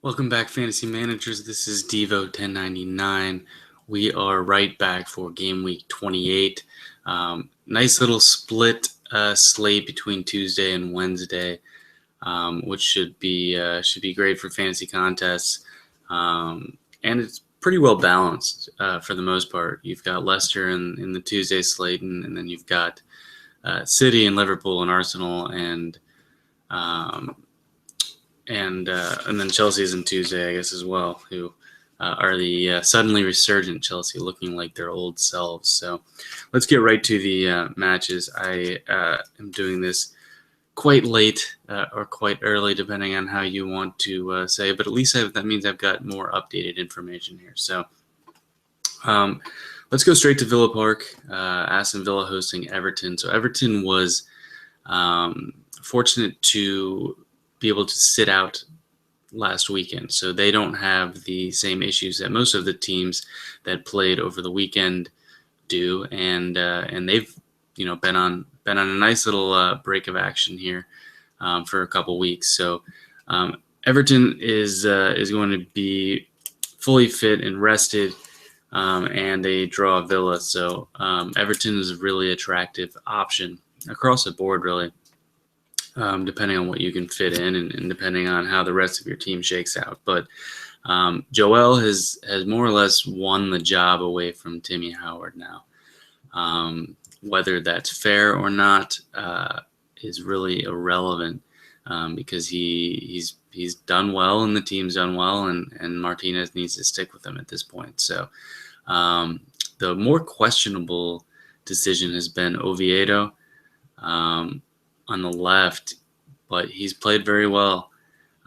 Welcome back, Fantasy Managers. This is Devo1099. We are right back for game week 28. Nice little split slate between Tuesday and Wednesday, which should be great for fantasy contests. And it's pretty well balanced for the most part. You've got Leicester in the Tuesday slate, and then you've got City and Liverpool and Arsenal and then Chelsea's on Tuesday, I guess, as well, who are the suddenly resurgent Chelsea, looking like their old selves. So let's get right to the matches. I am doing this quite late or quite early, depending on how you want to say, but at least that means I've got more updated information here. So let's go straight to Villa Park. Aston Villa hosting Everton. So Everton was fortunate to be able to sit out last weekend, so they don't have the same issues that most of the teams that played over the weekend do, and they've been on a nice little break of action here for a couple weeks. So Everton is going to be fully fit and rested, and they draw Villa. So Everton is a really attractive option across the board, really. Depending on what you can fit in and depending on how the rest of your team shakes out. But Joel has more or less won the job away from Timmy Howard now. Whether that's fair or not is really irrelevant because he's done well and the team's done well, and Martinez needs to stick with him at this point. So the more questionable decision has been Oviedo on the left, but he's played very well.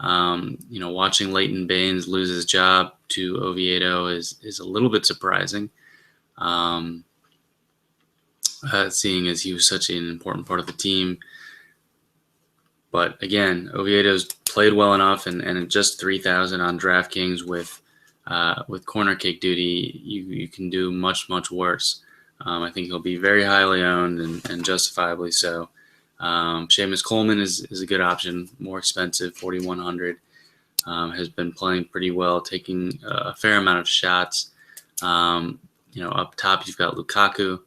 Watching Leighton Baines lose his job to Oviedo is a little bit surprising, seeing as he was such an important part of the team. But again, Oviedo's played well enough, and at just 3,000 on Draftkings with corner kick duty, you can do much worse. I think he'll be very highly owned and justifiably so. Seamus Coleman is a good option, more expensive, 4,100. Has been playing pretty well, taking a fair amount of shots. Up top you've got Lukaku,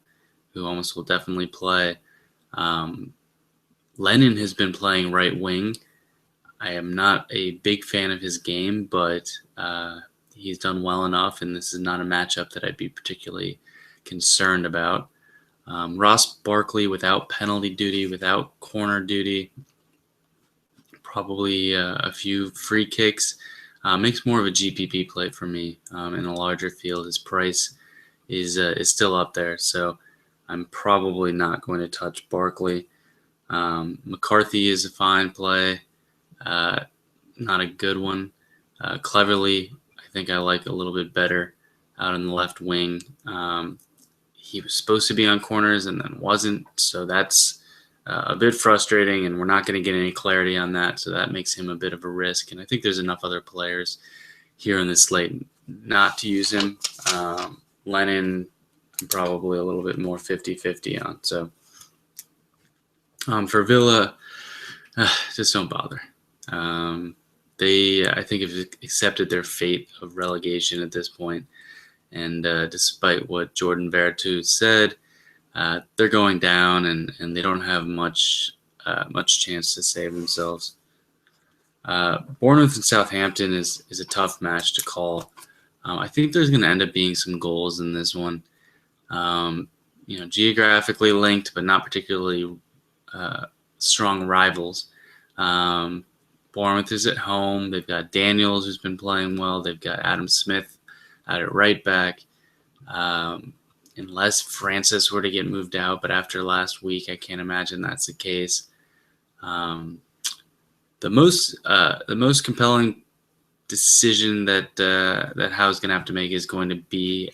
who almost will definitely play. Lennon has been playing right wing. I am not a big fan of his game, but he's done well enough, and this is not a matchup that I'd be particularly concerned about. Ross Barkley without penalty duty, without corner duty, probably a few free kicks, makes more of a GPP play for me in a larger field. His price is still up there, so I'm probably not going to touch Barkley. McCarthy is a fine play, not a good one. Cleverly, I think I like a little bit better out on the left wing. He was supposed to be on corners and then wasn't, so that's a bit frustrating, and we're not going to get any clarity on that, so that makes him a bit of a risk. And I think there's enough other players here in this slate not to use him. Lennon, I'm probably a little bit more 50-50 on. So for Villa, just don't bother. They, I think, have accepted their fate of relegation at this point. And despite what Jordan Vertu said, they're going down, and they don't have much chance to save themselves. Bournemouth and Southampton is a tough match to call. I think there's going to end up being some goals in this one. Geographically linked, but not particularly strong rivals. Bournemouth is at home. They've got Daniels, who's been playing well. They've got Adam Smith out at right back, unless Francis were to get moved out. But after last week, I can't imagine that's the case. The most compelling decision that Howe's going to have to make is going to be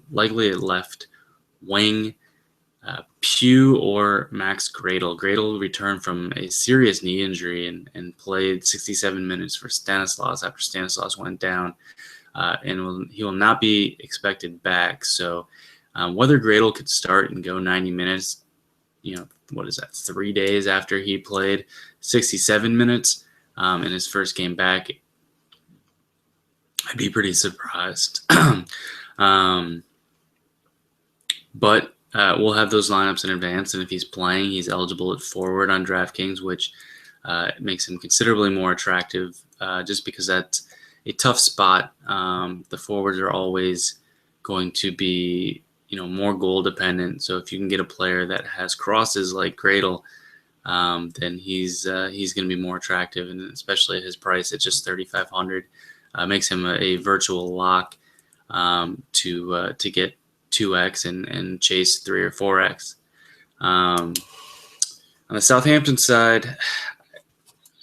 likely at left wing, Pugh or Max Gradel. Gradel returned from a serious knee injury and played 67 minutes for Stanislas after Stanislas went down. And he will not be expected back. So whether Gradle could start and go 90 minutes, what is that, 3 days after he played 67 minutes in his first game back, I'd be pretty surprised. But we'll have those lineups in advance, and if he's playing, he's eligible at forward on Draftkings, which makes him considerably more attractive just because that's a tough spot. The forwards are always going to be, more goal dependent. So if you can get a player that has crosses like Gradle, then he's going to be more attractive, and especially at his price at just 3,500, makes him a virtual lock to get 2x and chase 3 or 4x. On the Southampton side,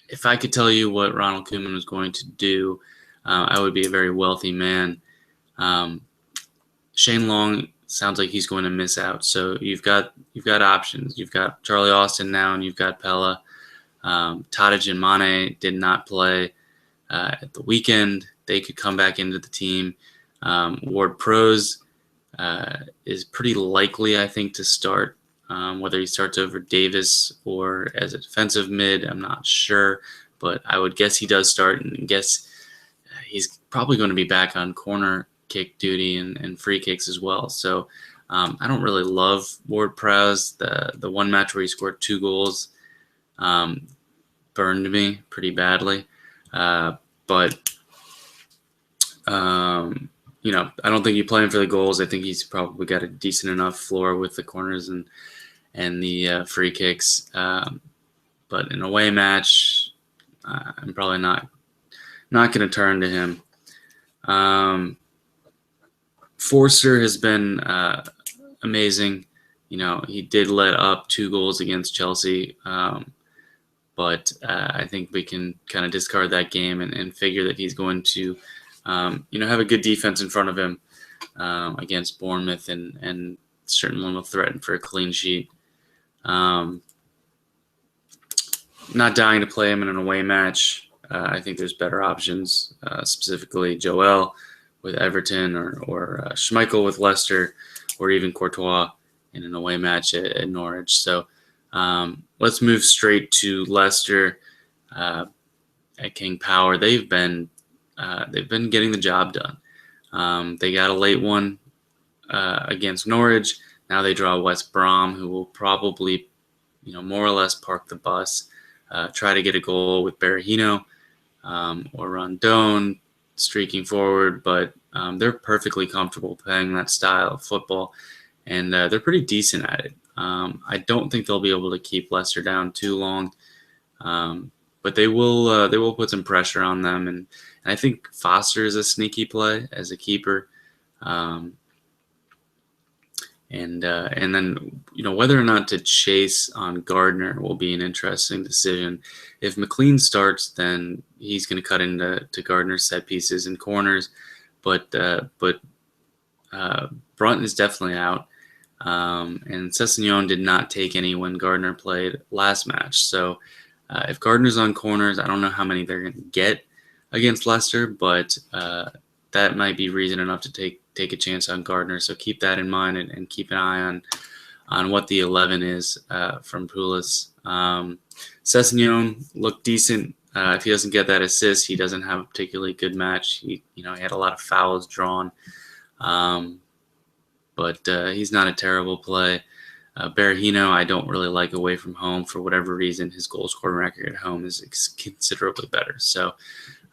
if I could tell you what Ronald Koeman was going to do, I would be a very wealthy man. Shane Long sounds like he's going to miss out. So you've got options. You've got Charlie Austin now, and you've got Pella. Tadic and Mane did not play at the weekend. They could come back into the team. Ward-Prowse is pretty likely, I think, to start. Whether he starts over Davis or as a defensive mid, I'm not sure. But I would guess he does start, and guess he's probably going to be back on corner kick duty and free kicks as well. So I don't really love Ward-Prowse. The one match where he scored 2 goals burned me pretty badly. But I don't think you play him for the goals. I think he's probably got a decent enough floor with the corners and the free kicks. But in a away match, I'm probably not going to turn to him. Forster has been amazing. He did let up 2 goals against Chelsea, but I think we can kind of discard that game and figure that he's going to, have a good defense in front of him against Bournemouth and certainly will threaten for a clean sheet. Not dying to play him in an away match. I think there's better options, specifically Joel with Everton or Schmeichel with Leicester, or even Courtois in an away match at Norwich. So let's move straight to Leicester at King Power. They've been getting the job done. They got a late one against Norwich. Now they draw West Brom, who will probably, more or less park the bus, try to get a goal with Berahino or Rondon streaking forward, but they're perfectly comfortable playing that style of football, and they're pretty decent at it. I don't think they'll be able to keep Leicester down too long, but they will put some pressure on them, and I think Foster is a sneaky play as a keeper. And then, whether or not to chase on Gardner will be an interesting decision. If McLean starts, then he's going to cut into Gardner's set pieces and corners, but Brunt is definitely out. And Sessegnon did not take any when Gardner played last match. So if Gardner's on corners, I don't know how many they're going to get against Leicester, but that might be reason enough to take a chance on Gardner. So keep that in mind and keep an eye on what the 11 is from Pulis. Sessegnon looked decent. If he doesn't get that assist, he doesn't have a particularly good match. He had a lot of fouls drawn, but he's not a terrible play. Berahino, I don't really like away from home for whatever reason. His goal scoring record at home is considerably better. So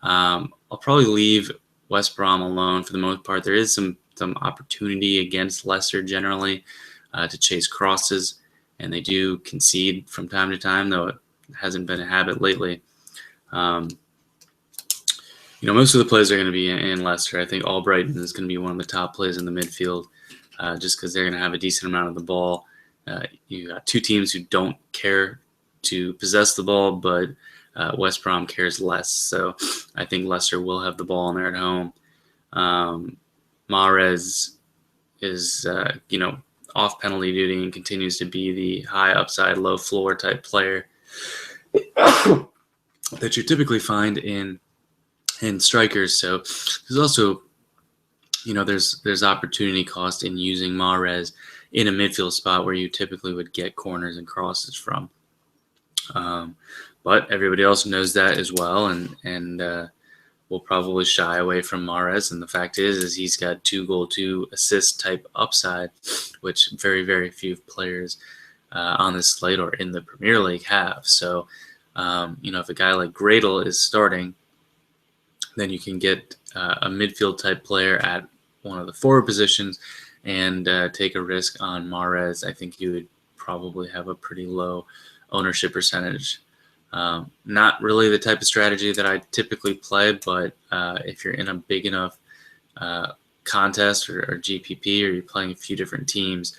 I'll probably leave West Brom alone for the most part. There is some opportunity against Leicester generally to chase crosses, and they do concede from time to time, though it hasn't been a habit lately. Most of the plays are going to be in Leicester. I think Albrighton is going to be one of the top plays in the midfield just because they're going to have a decent amount of the ball. You got 2 teams who don't care to possess the ball, but West Brom cares less. So I think Leicester will have the ball in there at home. Mahrez is, off penalty duty and continues to be the high upside, low floor type player that you typically find in strikers. So there's also, there's opportunity cost in using Mahrez in a midfield spot where you typically would get corners and crosses from. But everybody else knows that as well, and will probably shy away from Mahrez. And the fact is he's got 2-goal, 2-assist type upside, which very, very few players on this slate or in the Premier League have. So, if a guy like Gradle is starting, then you can get a midfield type player at one of the forward positions and take a risk on Mahrez. I think you would probably have a pretty low ownership percentage. Not really the type of strategy that I typically play, but if you're in a big enough contest or GPP, or you're playing a few different teams,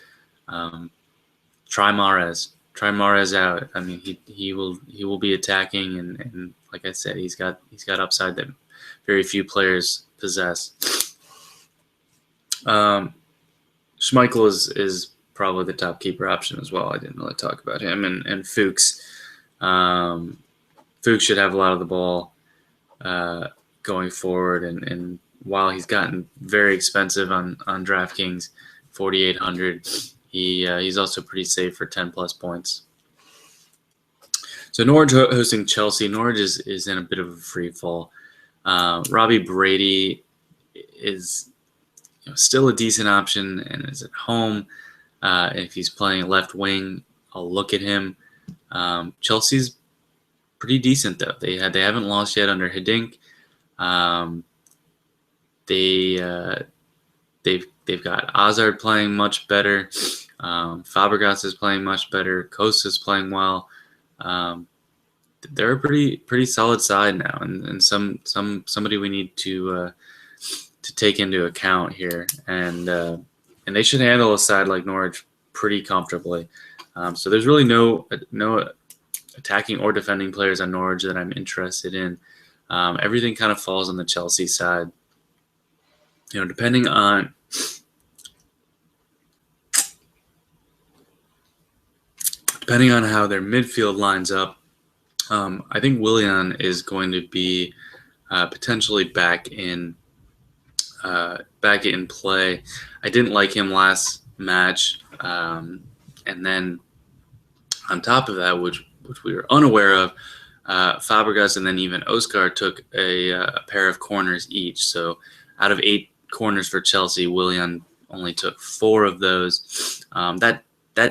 try Mahrez. Try Mahrez out. I mean, he will be attacking, and like I said, he's got upside that very few players possess. Schmeichel is probably the top keeper option as well. I didn't really talk about him, and Fuchs. Fuchs should have a lot of the ball going forward, and while he's gotten very expensive on Draftkings, 4,800, he's also pretty safe for 10 plus points. So Norwich hosting Chelsea. Norwich is in a bit of a free fall. Robbie Brady is still a decent option and is at home. If he's playing left wing, I'll look at him. Chelsea's pretty decent though. They haven't lost yet under Hiddink. They've got Hazard playing much better. Fabregas is playing much better. Costa's playing well. They're a pretty solid side now, and somebody we need to take into account here, and they should handle a side like Norwich pretty comfortably. So there's really no attacking or defending players on Norwich that I'm interested in. Everything kind of falls on the Chelsea side. Depending on how their midfield lines up, I think Willian is going to be potentially back in play. I didn't like him last match, and then on top of that, which we were unaware of, Fabregas and then even Oscar took a pair of corners each. So out of 8 corners for Chelsea, Willian only took 4 of those. That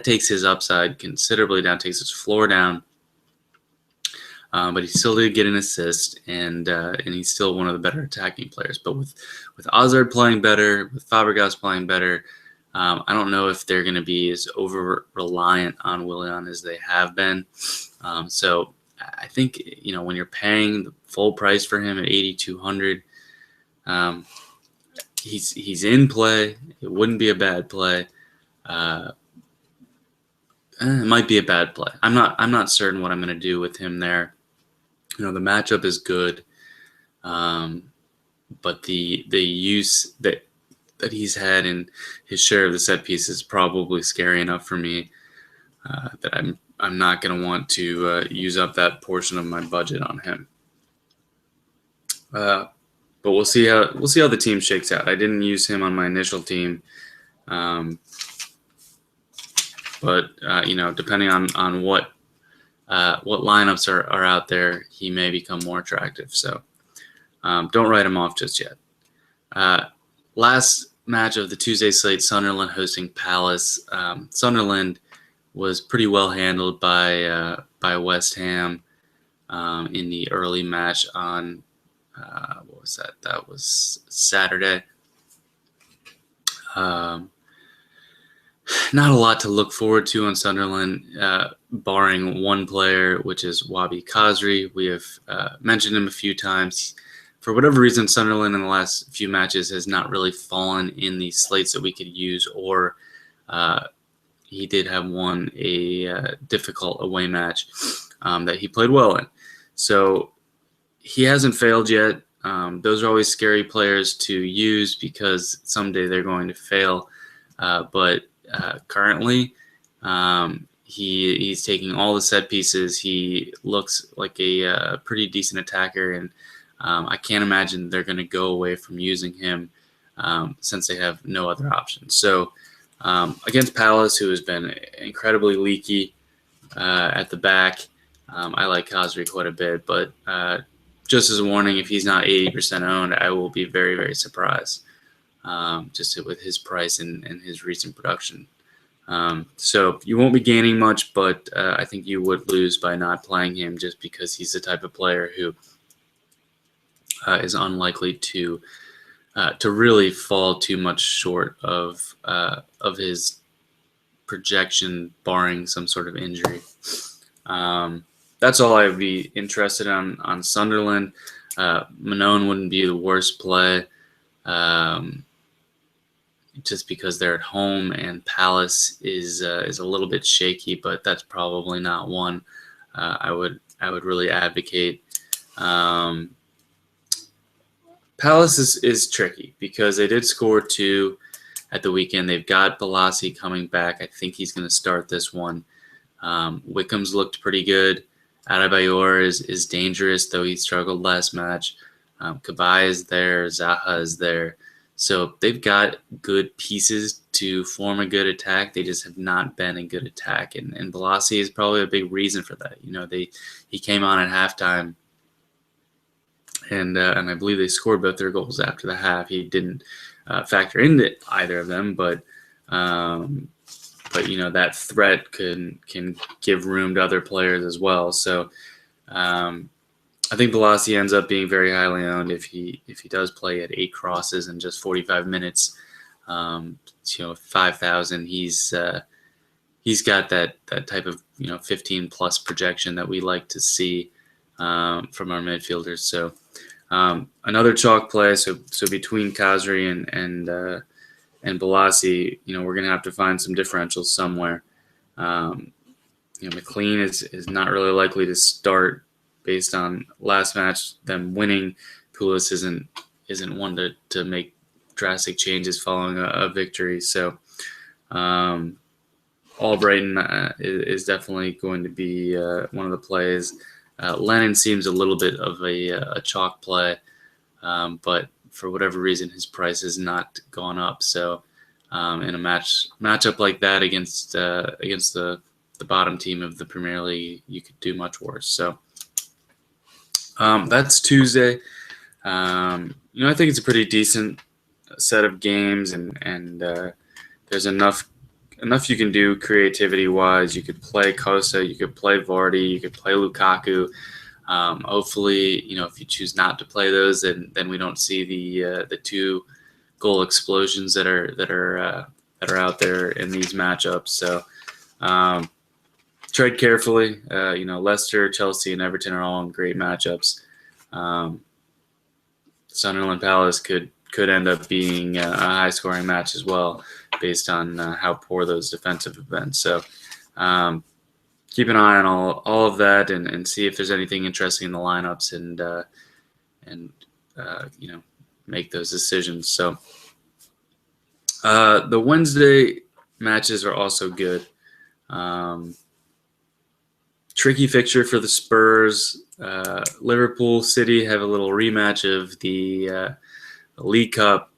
takes his upside considerably down, takes his floor down. But he still did get an assist, and he's still one of the better attacking players. But with Hazard playing better, with Fabregas playing better, I don't know if they're going to be as over-reliant on Willian as they have been. So I think, when you're paying the full price for him at 8,200, he's in play. It wouldn't be a bad play. It might be a bad play. I'm not certain what I'm going to do with him there. The matchup is good, but the use that he's had in his share of the set piece is probably scary enough for me that I'm not going to want to use up that portion of my budget on him. But we'll see how the team shakes out. I didn't use him on my initial team, but depending on what lineups are out there, he may become more attractive. So don't write him off just yet. Last match of the Tuesday slate, Sunderland hosting Palace. Sunderland was pretty well handled by West Ham in the early match on what was that? That was Saturday. Not a lot to look forward to on Sunderland, barring one player, which is Wabi Khazri. We have mentioned him a few times. For whatever reason, Sunderland in the last few matches has not really fallen in the slates that we could use, or he did have a difficult away match that he played well in. So he hasn't failed yet. Those are always scary players to use because someday they're going to fail. But currently, he's taking all the set pieces. He looks like a pretty decent attacker, and I can't imagine they're going to go away from using him since they have no other options. So against Palace, who has been incredibly leaky at the back, I like Khazri quite a bit, but just as a warning, if he's not 80% owned, I will be very, very surprised, just with his price and his recent production. So you won't be gaining much, but I think you would lose by not playing him, just because he's the type of player who is unlikely to really fall too much short of his projection, barring some sort of injury. That's all I would be interested in on Sunderland. Manon wouldn't be the worst play, just because they're at home, and Palace is a little bit shaky, but that's probably not one I would really advocate. Palace is tricky because they did score 2 at the weekend. They've got Balassi coming back. I think he's going to start this one. Wickham's looked pretty good. Adebayor is dangerous, though he struggled last match. Cabaye is there. Zaha is there. So they've got good pieces to form a good attack. They just have not been a good attack. And Balassi is probably a big reason for that. He came on at halftime, and I believe they scored both their goals after the half. He didn't factor into either of them, but that threat can give room to other players as well. So I think Balassi ends up being very highly owned if he does play at 8 crosses in just 45 minutes. 5,000. He's got that type of 15 plus projection that we like to see from our midfielders. So another chalk play. So between Khazri and Balassi, we're going to have to find some differentials somewhere. McLean is not really likely to start based on last match, them winning. Pulis isn't one to make drastic changes following a victory. So Albrighton is definitely going to be one of the plays. Lennon seems a little bit of a chalk play, but for whatever reason, his price has not gone up. So in a matchup like that against the bottom team of the Premier League, you could do much worse. So that's Tuesday. I think it's a pretty decent set of games, and there's enough you can do creativity-wise. You could play Kosa, you could play Vardy, you could play Lukaku. Hopefully, if you choose not to play those, then we don't see the 2 goal explosions that are out there in these matchups. So tread carefully. Leicester, Chelsea, and Everton are all in great matchups. Sunderland Palace could end up being a high-scoring match as well, based on how poor those defensive have been. So keep an eye on all of that and see if there's anything interesting in the lineups and make those decisions. So the Wednesday matches are also good. Tricky fixture for the Spurs. Liverpool City have a little rematch of the League Cup.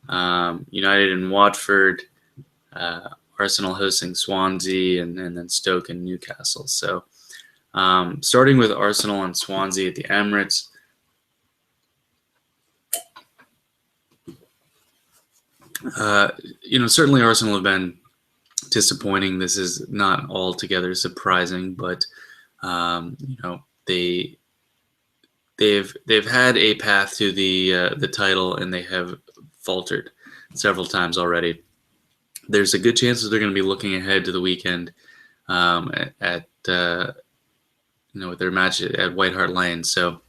United and Watford. Arsenal hosting Swansea, and then Stoke and Newcastle. So starting with Arsenal and Swansea at the Emirates. Certainly Arsenal have been disappointing. This is not altogether surprising, but they've had a path to the title, and they have faltered several times already. There's a good chance that they're going to be looking ahead to the weekend at with their match at White Hart Lane. So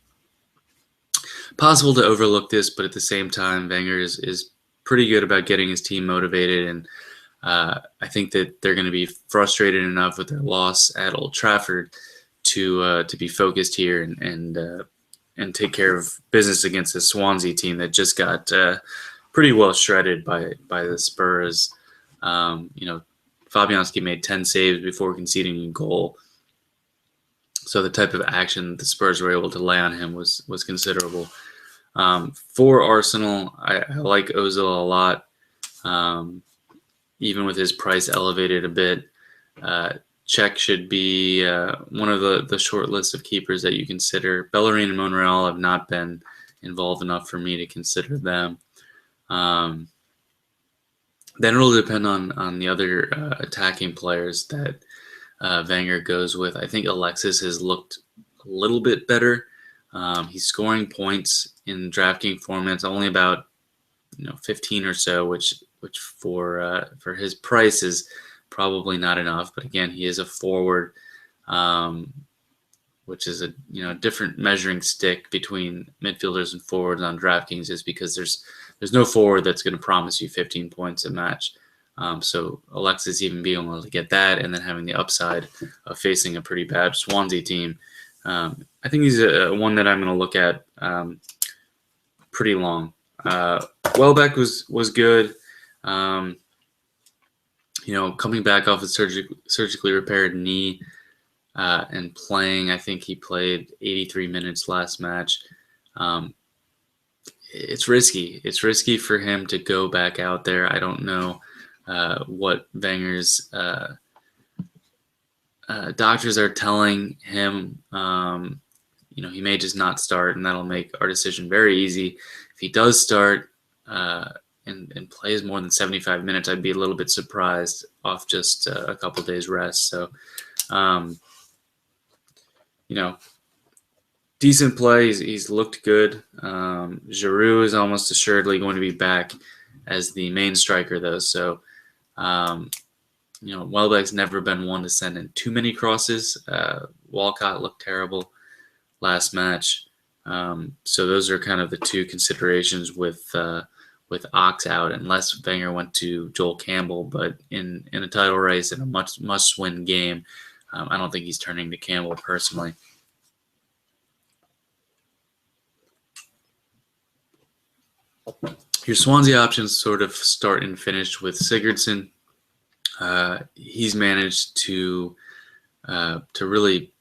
possible to overlook this, but at the same time, Wenger is pretty good about getting his team motivated, and I think that they're going to be frustrated enough with their loss at Old Trafford to be focused here and take care of business against the Swansea team that just got pretty well shredded by the Spurs. Fabianski made 10 saves before conceding a goal. So the type of action the Spurs were able to lay on him was considerable. For Arsenal, I like Ozil a lot, even with his price elevated a bit. Czech should be one of the short list of keepers that you consider. Bellerin and Monreal have not been involved enough for me to consider them. Then it'll depend on the other attacking players that Wenger goes with. I think Alexis has looked a little bit better. He's scoring points in Draftkings formats, only about 15 or so, which for his price is probably not enough. But again, he is a forward, which is a different measuring stick between midfielders and forwards on Draftkings, is because there's no forward that's going to promise you 15 points a match. So Alexis even being able to get that, and then having the upside of facing a pretty bad Swansea team, I think he's one that I'm going to look at pretty long. Welbeck was good. Coming back off a surgically repaired knee and playing, I think he played 83 minutes last match. It's risky. It's risky for him to go back out there. I don't know what Wenger's doctors are telling him. He may just not start, and that'll make our decision very easy. If he does start and plays more than 75 minutes, I'd be a little bit surprised off just a couple days rest. So, decent play. He's looked good. Giroud is almost assuredly going to be back as the main striker, though. So, Welbeck's never been one to send in too many crosses. Walcott looked terrible last match. So those are kind of the two considerations with Ox out, unless Wenger went to Joel Campbell. But in a title race in a must-win game, I don't think he's turning to Campbell personally. Your Swansea options sort of start and finish with Sigurdsson. He's managed to really,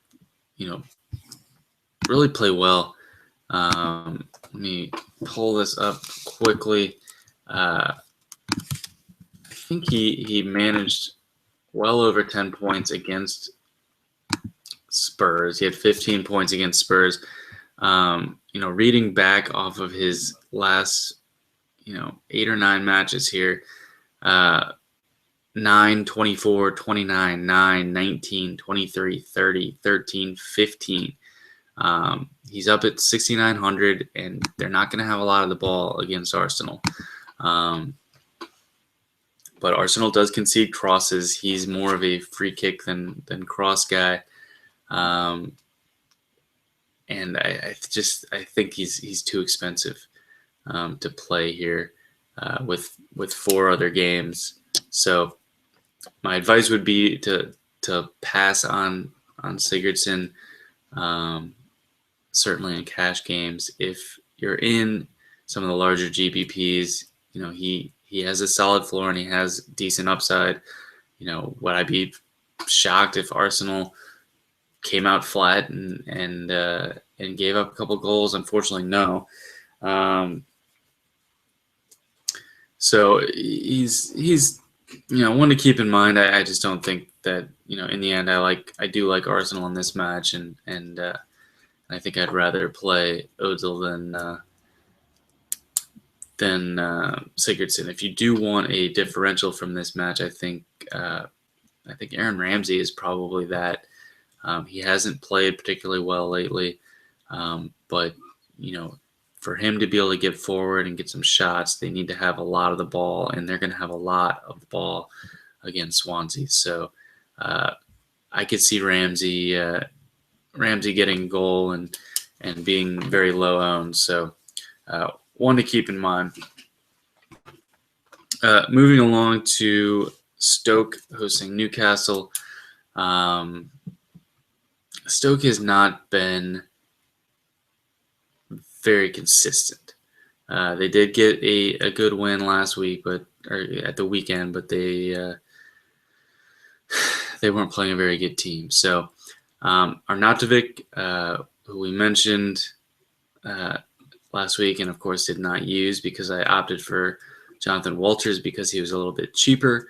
really play well. Let me pull this up quickly. I think he managed well over 10 points against Spurs. He had 15 points against Spurs. Reading back off of his last, 8 or 9 matches here, 9, 24, 29, 9, 19, 23, 30, 13, 15. He's up at 6,900, and they're not going to have a lot of the ball against Arsenal. But Arsenal does concede crosses. He's more of a free kick than cross guy. And I think he's too expensive to play here with 4 other games. So my advice would be to pass on Sigurdsson, certainly in cash games. If you're in some of the larger GPPs, he has a solid floor and he has decent upside. Would I be shocked if Arsenal came out flat and gave up a couple goals? Unfortunately, no. So he's one to keep in mind. I just don't think that in the end I do like Arsenal in this match, and I think I'd rather play Ozil than Sigurdsson. If you do want a differential from this match, I think Aaron Ramsey is probably that. He hasn't played particularly well lately, but for him to be able to get forward and get some shots, they need to have a lot of the ball, and they're going to have a lot of the ball against Swansea. So I could see Ramsey getting a goal and being very low owned. So one to keep in mind. Moving along to Stoke hosting Newcastle. Stoke has not been very consistent. They did get a good win last week, or at the weekend, but they weren't playing a very good team. So Arnautovic, who we mentioned last week, and of course did not use because I opted for Jonathan Walters because he was a little bit cheaper.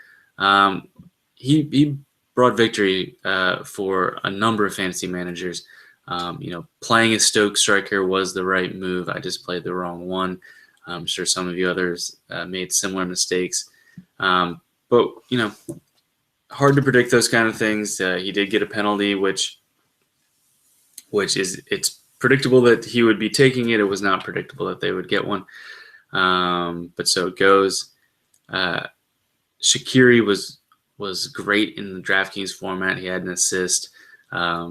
He broad victory for a number of fantasy managers. Playing a Stoke striker was the right move. I just played the wrong one. I'm sure some of you others made similar mistakes. But hard to predict those kind of things. He did get a penalty, which is it's predictable that he would be taking it. It was not predictable that they would get one. But so it goes. Shaqiri was great in the Draftkings format. He had an assist. I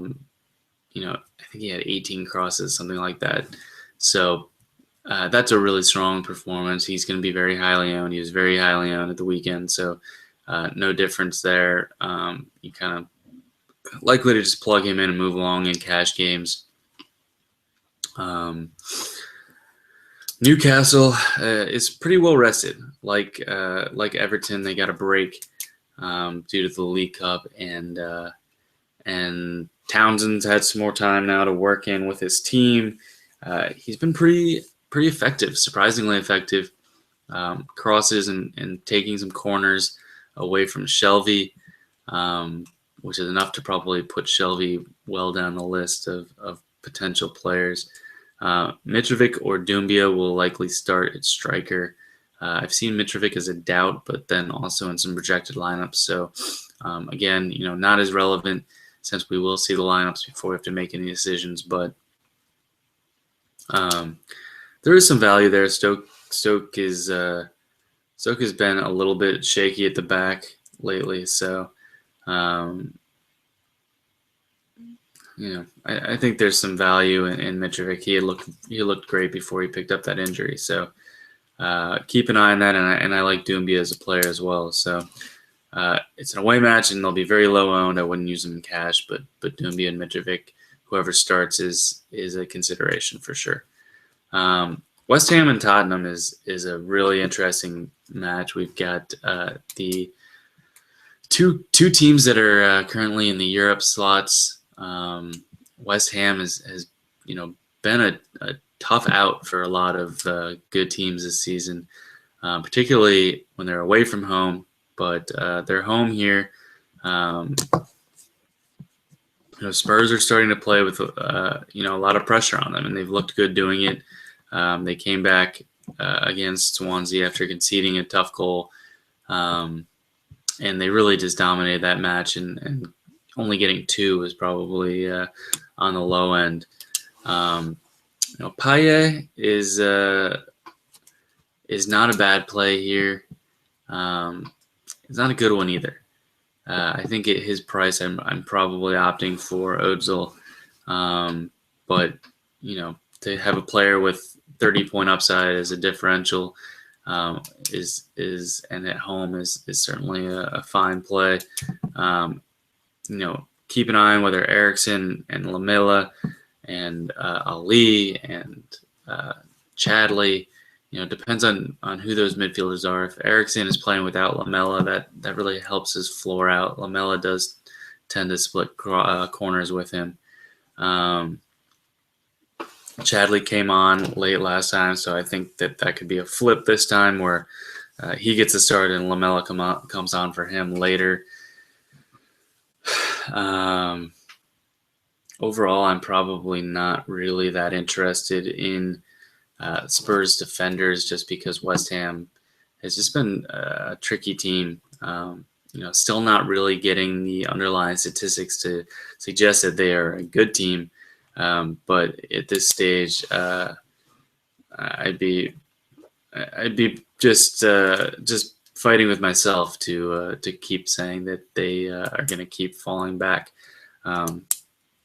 think he had 18 crosses, something like that. So that's a really strong performance. He's going to be very highly owned. He was very highly owned at the weekend, so no difference there. You kind of likely to just plug him in and move along in cash games. Newcastle is pretty well rested. Like Everton, they got a break due to the League Cup, and Townsend's had some more time now to work in with his team. He's been pretty effective, surprisingly effective. Crosses and taking some corners away from Shelvey, which is enough to probably put Shelvey well down the list of potential players. Mitrovic or Doumbia will likely start at striker. I've seen Mitrovic as a doubt, but then also in some projected lineups. So again, not as relevant since we will see the lineups before we have to make any decisions. But there is some value there. Stoke has been a little bit shaky at the back lately, so I think there's some value in Mitrovic. He looked great before he picked up that injury, so keep an eye on that. And I like Doumbia as a player as well. So it's an away match, and they'll be very low owned. I wouldn't use them in cash, but Doumbia and Mitrovic, whoever starts, is a consideration for sure. West Ham and Tottenham is a really interesting match. We've got the two teams that are currently in the Europe slots. West Ham has been a tough out for a lot of good teams this season, particularly when they're away from home. But they're home here. Spurs are starting to play with a lot of pressure on them, and they've looked good doing it. They came back against Swansea after conceding a tough goal, and they really just dominated that match. And only getting 2 was probably on the low end. Payet is not a bad play here. It's not a good one either. I think at his price, I'm probably opting for Özil. But to have a player with 30-point upside as a differential is and at home is certainly a fine play. Keep an eye on whether Eriksen and Lamela and Ali and Chadley, depends on who those midfielders are. If Eriksen is playing without Lamela, that really helps his floor out. Lamela does tend to split corners with him. Chadley came on late last time, so I think that could be a flip this time where he gets a start and Lamela comes on for him later. Overall, I'm probably not really that interested in Spurs defenders just because West Ham has just been a tricky team. Still not really getting the underlying statistics to suggest that they are a good team. But at this stage, I'd be just fighting with myself to keep saying that they are going to keep falling back.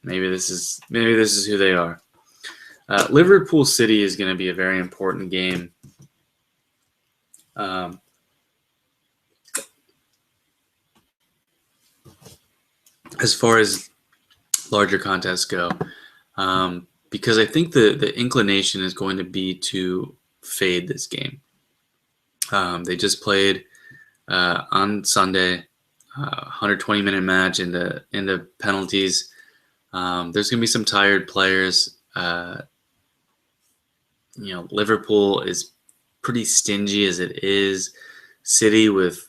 Maybe this is who they are. Liverpool City is going to be a very important game. As far as larger contests go, because I think the inclination is going to be to fade this game. They just played on Sunday, 120-minute match into penalties. There's going to be some tired players. Liverpool is pretty stingy as it is. City with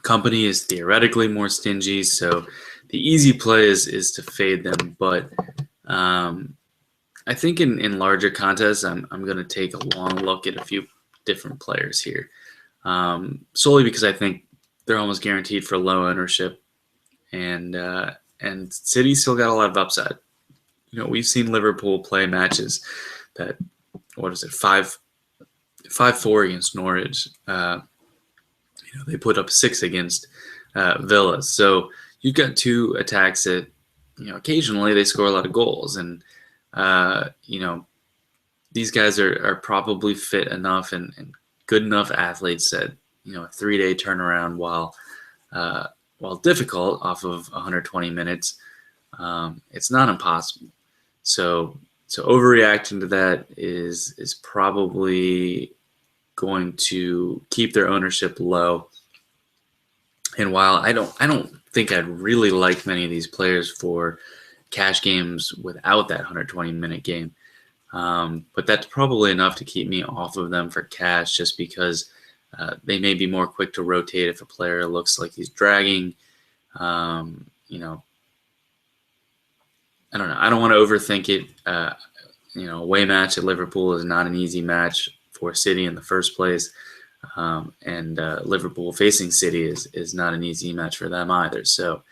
Company is theoretically more stingy, so the easy play is to fade them. But I think in larger contests, I'm going to take a long look at a few different players here, solely because I think they're almost guaranteed for low ownership, and City still got a lot of upside. We've seen Liverpool play matches that, 5-4 against Norwich. They put up 6 against Villa. So you've got two attacks that, occasionally they score a lot of goals. And, these guys are probably fit enough and good enough athletes that, a 3-day turnaround, while difficult off of 120 minutes, it's not impossible. So overreacting to that is probably going to keep their ownership low. And while I don't think I'd really like many of these players for cash games without that 120-minute game, but that's probably enough to keep me off of them for cash, just because they may be more quick to rotate if a player looks like he's dragging. I don't know. I don't want to overthink it. Away match at Liverpool is not an easy match for City in the first place. And Liverpool facing City is not an easy match for them either. So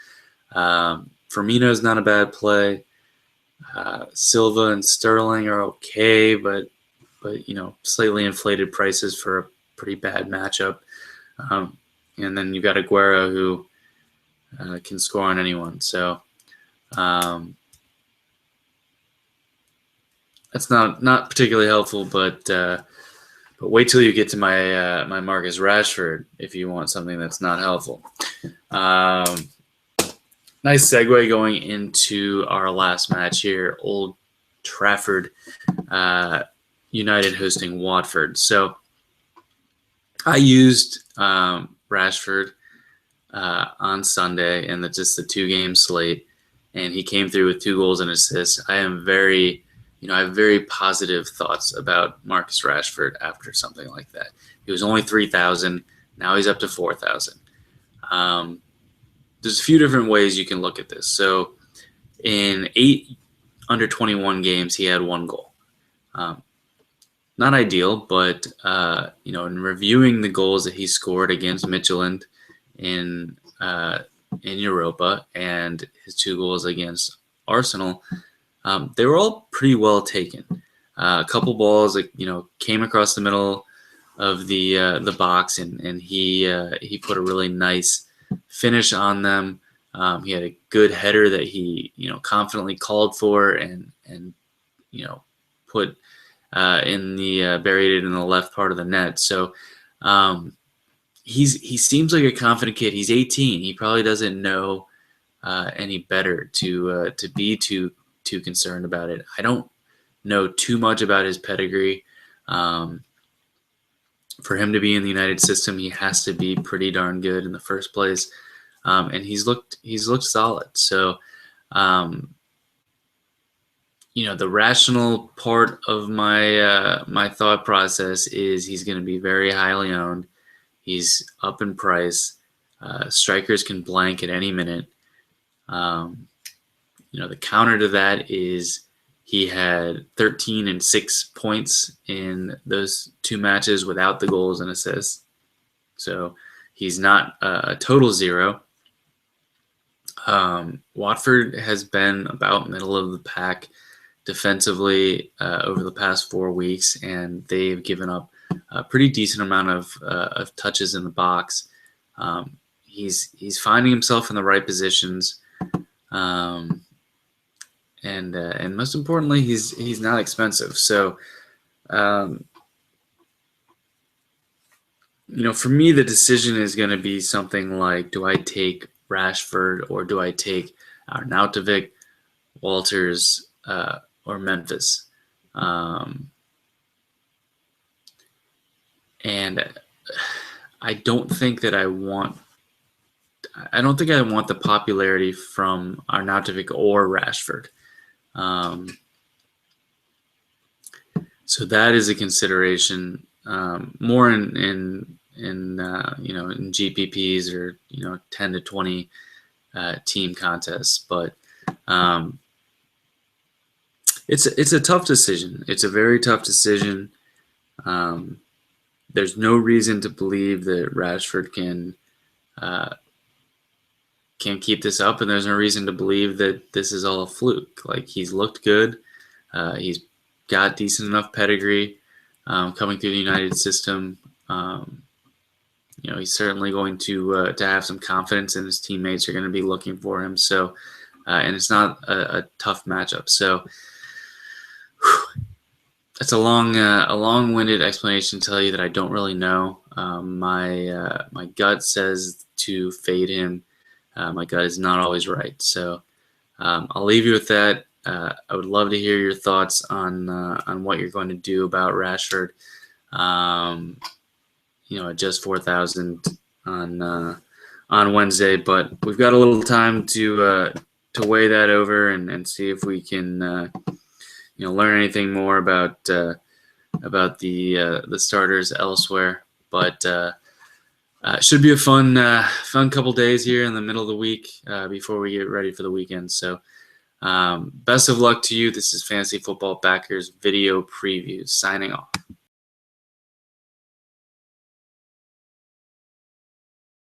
Firmino's not a bad play. Silva and Sterling are okay, but slightly inflated prices for a pretty bad matchup. And then you've got Aguero, who can score on anyone. So that's not particularly helpful, but wait till you get to my my Marcus Rashford if you want something that's not helpful. Nice segue going into our last match here, Old Trafford, United hosting Watford. So I used Rashford on Sunday in just the 2-game slate, and he came through with 2 goals and assists. I am I have very positive thoughts about Marcus Rashford after something like that. He was only 3,000. Now he's up to 4,000. There's a few different ways you can look at this. So in 8 under 21 games, he had 1 goal. Not ideal, but in reviewing the goals that he scored against Midtjylland in Europa and his 2 goals against Arsenal, they were all pretty well taken. A couple balls that came across the middle of the box, and he put a really nice finish on them. He had a good header that he confidently called for and put buried it in the left part of the net. So he seems like a confident kid. He's 18. He probably doesn't know any better to be too concerned about it. I don't know too much about his pedigree. For him to be in the United system, he has to be pretty darn good in the first place, and he's looked solid. So, the rational part of my my thought process is he's going to be very highly owned. He's up in price. Strikers can blank at any minute. The counter to that is he had 13 and 6 points in those 2 matches without the goals and assists. So he's not a total zero. Watford has been about middle of the pack defensively over the past 4 weeks, and they've given up a pretty decent amount of touches in the box. He's finding himself in the right positions. And most importantly, he's not expensive. So, for me, the decision is going to be something like, do I take Rashford or do I take Arnautovic, Walters, or Memphis? And I don't think I want the popularity from Arnautovic or Rashford. So that is a consideration more in in GPPs or 10 to 20 team contests. But it's a tough decision. It's a very tough decision. There's no reason to believe that Rashford can keep this up, and there's no reason to believe that this is all a fluke. Like, he's looked good. He's got decent enough pedigree coming through the United system. He's certainly going to have some confidence, and his teammates are going to be looking for him. So, and it's not a tough matchup. So, it's a long-winded explanation to tell you that I don't really know. My gut says to fade him. My gut is not always right. So, I'll leave you with that. I would love to hear your thoughts on what you're going to do about Rashford. At just 4,000 on Wednesday, but we've got a little time to weigh that over and see if we can learn anything more about the starters elsewhere. But should be a fun couple days here in the middle of the week before we get ready for the weekend. So best of luck to you. This is Fantasy Football Backers video preview signing off.